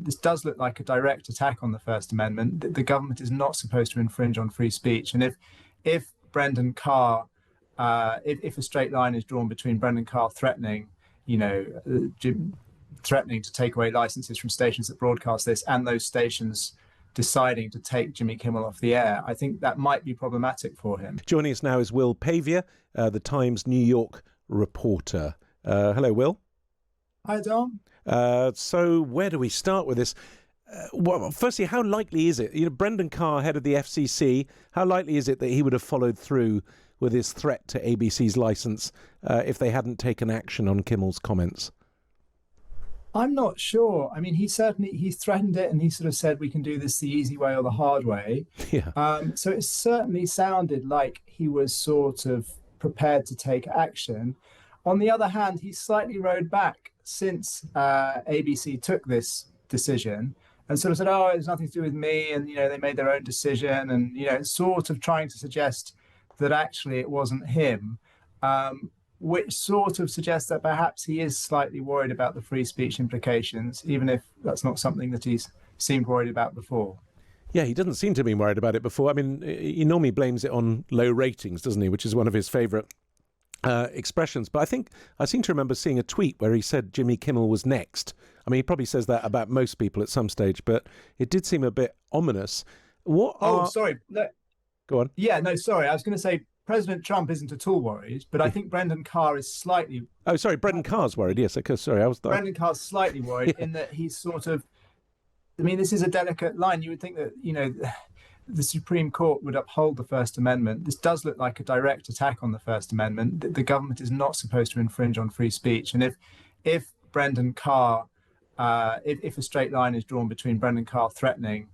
this does look like a direct attack on the First Amendment. The government is not supposed to infringe on free speech. And if Brendan Carr, if a straight line is drawn between Brendan Carr threatening, threatening to take away licenses from stations that broadcast this, and those stations deciding to take Jimmy Kimmel off the air, I think that might be problematic for him. Joining us now is Will Pavia, the Times New York reporter. Hello, Will. Hi, Dom. So where do we start with this? Well, firstly, how likely is it? Brendan Carr, head of the FCC, how likely is it that he would have followed through with his threat to ABC's license if they hadn't taken action on Kimmel's comments? I'm not sure. I mean, he threatened it, and he sort of said we can do this the easy way or the hard way. Yeah. So it certainly sounded like he was sort of prepared to take action. On the other hand, he's slightly rode back since ABC took this decision and sort of said, oh, it's nothing to do with me. And, they made their own decision, and, sort of trying to suggest that actually it wasn't him. Which sort of suggests that perhaps he is slightly worried about the free speech implications, even if that's not something that he's seemed worried about before. Yeah, he doesn't seem to have been worried about it before. I mean, he normally blames it on low ratings, doesn't he, which is one of his favourite expressions. But I seem to remember seeing a tweet where he said Jimmy Kimmel was next. I mean, he probably says that about most people at some stage, but it did seem a bit ominous. Sorry. No. Go on. Yeah, no, sorry. I was going to say, President Trump isn't at all worried, but I think Brendan Carr is slightly... Oh, sorry, Brendan Carr's worried, yes. Okay, sorry, Brendan Carr's slightly worried in that he's sort of... I mean, this is a delicate line. You would think that, the Supreme Court would uphold the First Amendment. This does look like a direct attack on the First Amendment. The government is not supposed to infringe on free speech. And if Brendan Carr, if a straight line is drawn between Brendan Carr threatening,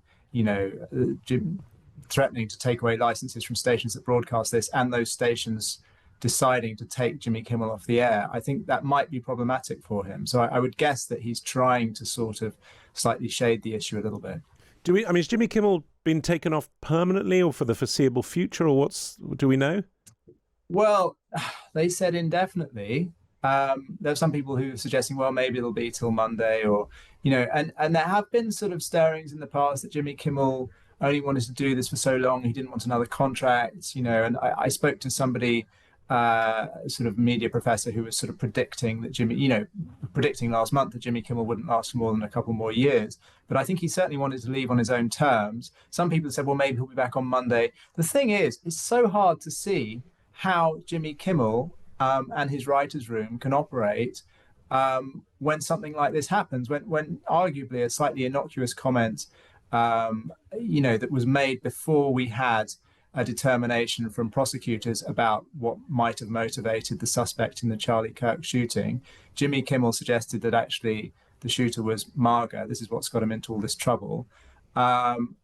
threatening to take away licenses from stations that broadcast this, and those stations deciding to take Jimmy Kimmel off the air, I think that might be problematic for him. So I would guess that he's trying to sort of slightly shade the issue a little bit. Has Jimmy Kimmel been taken off permanently or for the foreseeable future, or do we know? Well, they said indefinitely. There are some people who are suggesting, well, maybe it'll be till Monday, or, and there have been sort of stirrings in the past that Jimmy Kimmel only wanted to do this for so long, he didn't want another contract, and I spoke to somebody, sort of media professor, who was sort of predicting that predicting last month that Jimmy Kimmel wouldn't last for more than a couple more years. But I think he certainly wanted to leave on his own terms. Some people said, well, maybe he'll be back on Monday. The thing is, it's so hard to see how Jimmy Kimmel and his writer's room can operate when something like this happens, when arguably a slightly innocuous comment that was made before we had a determination from prosecutors about what might have motivated the suspect in the Charlie Kirk shooting. Jimmy Kimmel suggested that actually the shooter was Maga. This is what's got him into all this trouble. And,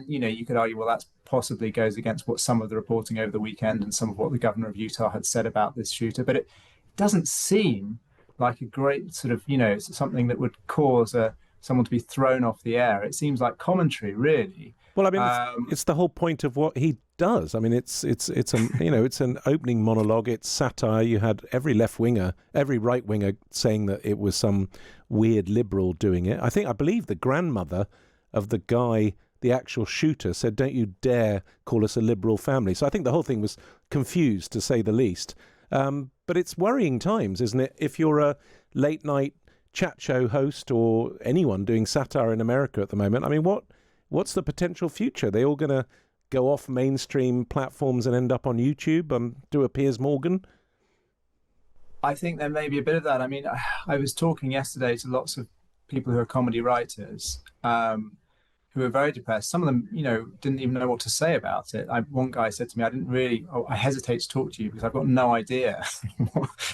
you could argue, well, that possibly goes against what some of the reporting over the weekend and some of what the governor of Utah had said about this shooter. But it doesn't seem like a great sort of, something that would cause someone to be thrown off the air. It seems like commentary, really. Well, I mean, it's the whole point of what he does. I mean, it's an opening monologue. It's satire. You had every left winger, every right winger saying that it was some weird liberal doing it. I believe the grandmother of the guy, the actual shooter, said, "Don't you dare call us a liberal family." So I think the whole thing was confused, to say the least. But it's worrying times, isn't it? If you're a late night chat show host or anyone doing satire in America at the moment, I mean, what's the potential future? Are they all going to go off mainstream platforms and end up on YouTube and do a Piers Morgan? I think there may be a bit of that. I mean, I was talking yesterday to lots of people who are comedy writers who were very depressed. Some of them, didn't even know what to say about it. One guy said to me, I hesitate to talk to you because I've got no idea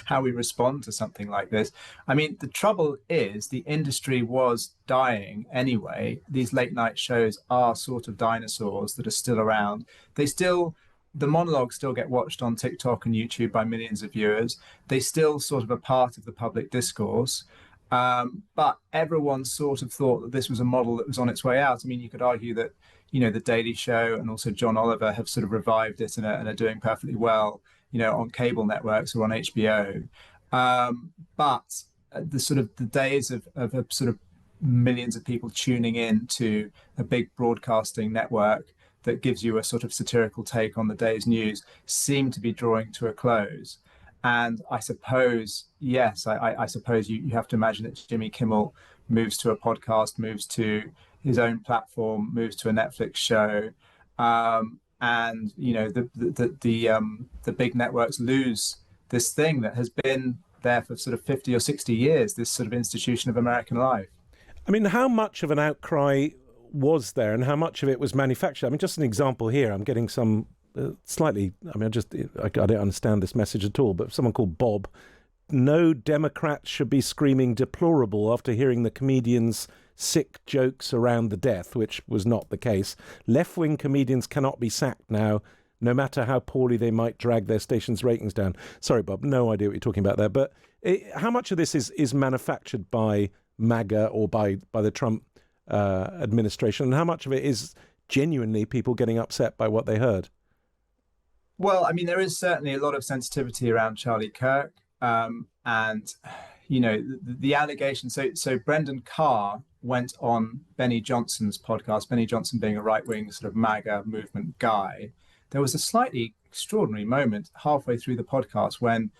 how we respond to something like this. I mean, the trouble is the industry was dying anyway. These late night shows are sort of dinosaurs that are still around. The monologues still get watched on TikTok and YouTube by millions of viewers. They still sort of are part of the public discourse. But everyone sort of thought that this was a model that was on its way out. I mean, you could argue that, The Daily Show and also John Oliver have sort of revived it and are doing perfectly well, on cable networks or on HBO. But the days of a sort of millions of people tuning in to a big broadcasting network that gives you a sort of satirical take on the day's news seem to be drawing to a close. And I suppose, yes, I suppose you have to imagine that Jimmy Kimmel moves to a podcast, moves to his own platform, moves to a Netflix show, and the big networks lose this thing that has been there for sort of 50 or 60 years, this sort of institution of American life. I mean, how much of an outcry was there, and how much of it was manufactured? I mean, just an example here. I'm getting some slightly. I mean, I don't understand this message at all. But someone called Bob. No Democrats should be screaming deplorable after hearing the comedian's sick jokes around the death, which was not the case. Left-wing comedians cannot be sacked now, no matter how poorly they might drag their station's ratings down. Sorry, Bob, no idea what you're talking about there. But how much of this is manufactured by Maga or by the Trump administration, and how much of it is genuinely people getting upset by what they heard? Well, I mean, there is certainly a lot of sensitivity around Charlie Kirk. And, you know, the allegation. So Brendan Carr went on Benny Johnson's podcast, Benny Johnson being a right-wing sort of MAGA movement guy. There was a slightly extraordinary moment halfway through the podcast when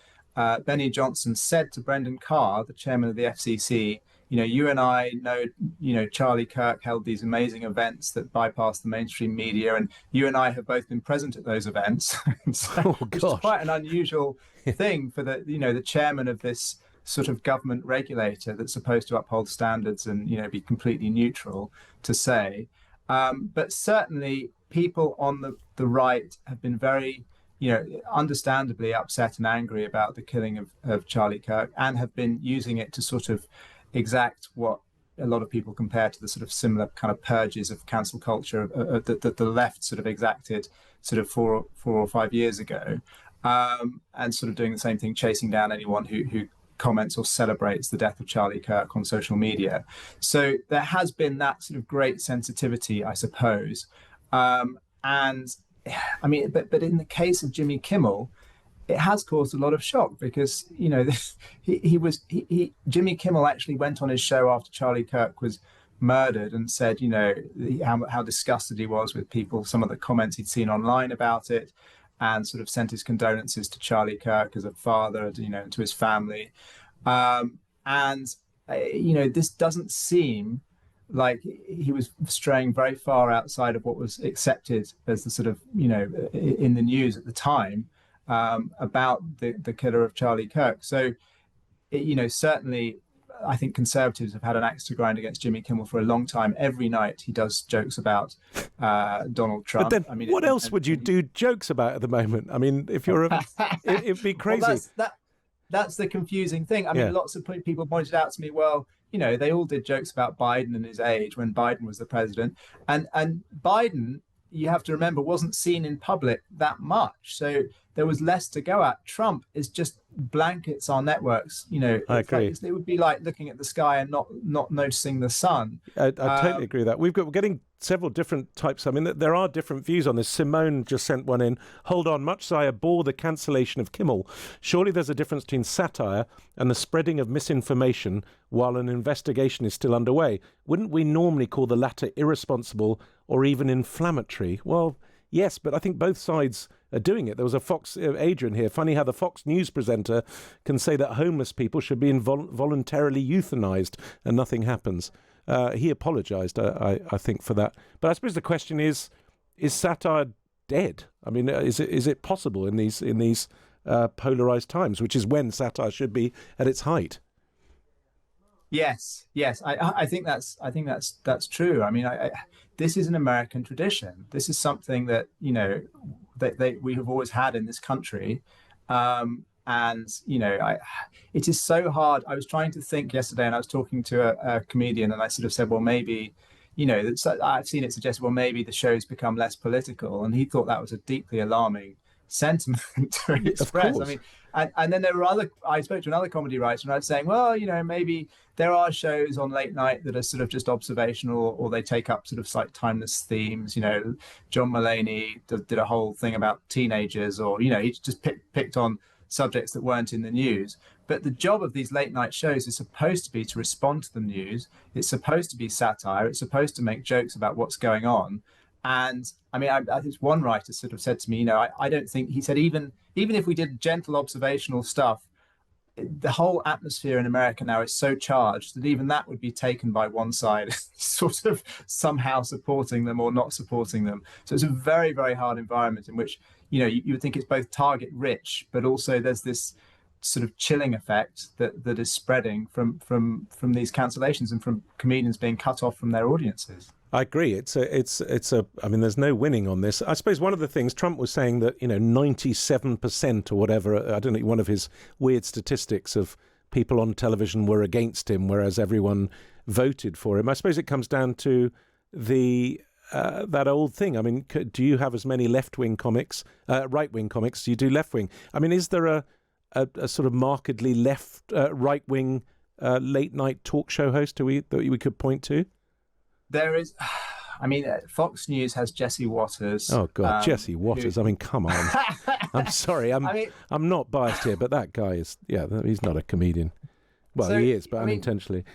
Benny Johnson said to Brendan Carr, the chairman of the FCC, you know, you and I know, you know, Charlie Kirk held these amazing events that bypassed the mainstream media, and you and I have both been present at those events. So, which is quite an unusual thing for the chairman of this sort of government regulator that's supposed to uphold standards and, you know, be completely neutral to say. But certainly people on the right have been very, you know, understandably upset and angry about the killing of Charlie Kirk, and have been using it to sort of exact what a lot of people compare to the sort of similar kind of purges of cancel culture that the left sort of exacted sort of four or 5 years ago, and sort of doing the same thing, chasing down anyone who comments or celebrates the death of Charlie Kirk on social media. So there has been that sort of great sensitivity, I suppose. And I mean, but in the case of Jimmy Kimmel, it has caused a lot of shock because, you know, Jimmy Kimmel actually went on his show after Charlie Kirk was murdered and said, you know, how disgusted he was with people, some of the comments he'd seen online about it, and sort of sent his condolences to Charlie Kirk as a father, you know, to his family. You know, this doesn't seem like he was straying very far outside of what was accepted as the sort of, you know, in the news at the time, about the killer of Charlie Kirk. So, you know, certainly I think conservatives have had an axe to grind against Jimmy Kimmel for a long time. Every night he does jokes about Donald Trump. But then, I mean, what else would you do jokes about at the moment? I mean, if you're it'd be crazy. Well, that's the confusing thing. I mean, lots of people pointed out to me, well, you know, they all did jokes about Biden and his age when Biden was the president, and Biden, you have to remember, wasn't seen in public that much. So there was less to go at. Trump is just blankets our networks. You know, I agree. It would be like looking at the sky and not noticing the sun. I totally agree with that. We're getting several different types. I mean, there are different views on this. Simone just sent one in. Hold on, much as I abhor the cancellation of Kimmel, surely there's a difference between satire and the spreading of misinformation while an investigation is still underway. Wouldn't we normally call the latter irresponsible or even inflammatory? Well, yes, but I think both sides are doing it. There was a Fox, Adrian here. Funny how the Fox News presenter can say that homeless people should be voluntarily euthanized and nothing happens. He apologized, I think, for that. But I suppose the question is satire dead? I mean, is it possible in these polarized times, which is when satire should be at its height? Yes. I think that's true. I mean, this is an American tradition. This is something that, you know, we have always had in this country. And, you know, it is so hard. I was trying to think yesterday, and I was talking to a comedian, and I sort of said, well, maybe, you know, I've seen it suggested, well, maybe the show's become less political. And he thought that was a deeply alarming sentiment to express. I mean, and then I spoke to another comedy writer, and I was saying, well, you know, maybe there are shows on late night that are sort of just observational, or they take up sort of like timeless themes. You know, John Mulaney did a whole thing about teenagers, or, you know, he just picked on subjects that weren't in the news. But the job of these late night shows is supposed to be to respond to the news. It's supposed to be satire. It's supposed to make jokes about what's going on. And I mean, I think one writer sort of said to me, I don't think, he said, even if we did gentle observational stuff, the whole atmosphere in America now is so charged that even that would be taken by one side, sort of somehow supporting them or not supporting them. So it's a very, very hard environment in which, you would think it's both target rich, but also there's this sort of chilling effect that is spreading from these cancellations and from comedians being cut off from their audiences. I agree. I mean, there's no winning on this. I suppose one of the things Trump was saying that, 97% or whatever, I don't know, one of his weird statistics of people on television were against him, whereas everyone voted for him. I suppose it comes down to that old thing. I mean, do you have as many right-wing comics? Do you do left-wing? I mean, is there a sort of markedly right-wing late-night talk show host that we could point to? There is, I mean, Fox News has Jesse Watters. Oh God, Jesse Watters! I mean, come on. I'm sorry, I'm not biased here, but that guy is, he's not a comedian. Well, so, he is, but unintentionally.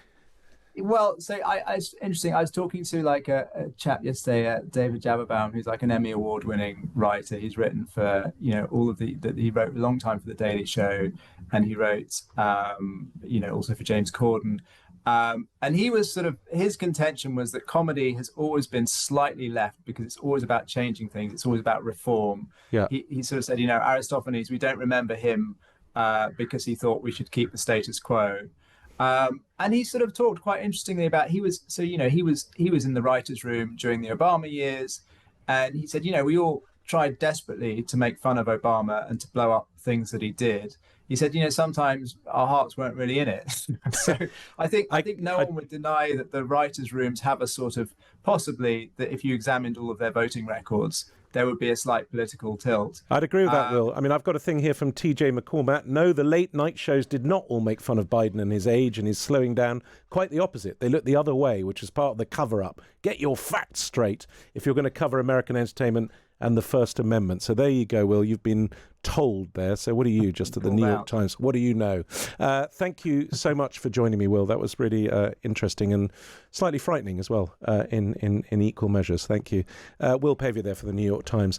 Well, so it's interesting. I was talking to like a chap yesterday, David Jaberbaum, who's like an Emmy award-winning writer. He's written for all of he wrote a long time for the Daily Show, and he wrote also for James Corden. And he was his contention was that comedy has always been slightly left because it's always about changing things. It's always about reform. Yeah. He sort of said, Aristophanes, we don't remember him because he thought we should keep the status quo. And he sort of talked quite interestingly about, he was in the writer's room during the Obama years. And he said, we all tried desperately to make fun of Obama and to blow up things that he did. He said, sometimes our hearts weren't really in it. So I think no one would deny that the writers' rooms have a sort of, possibly, that if you examined all of their voting records, there would be a slight political tilt. I'd agree with that, Will. I mean, I've got a thing here from TJ McCormack. No, the late night shows did not all make fun of Biden and his age and his slowing down. Quite the opposite. They looked the other way, which is part of the cover-up. Get your facts straight if you're going to cover American entertainment and the First Amendment. So there you go, Will. You've been told there. So what are you, just at the New York Times? What do you know? Thank you so much for joining me, Will. That was really interesting and slightly frightening as well in equal measures. Thank you. Will Pavia there for the New York Times.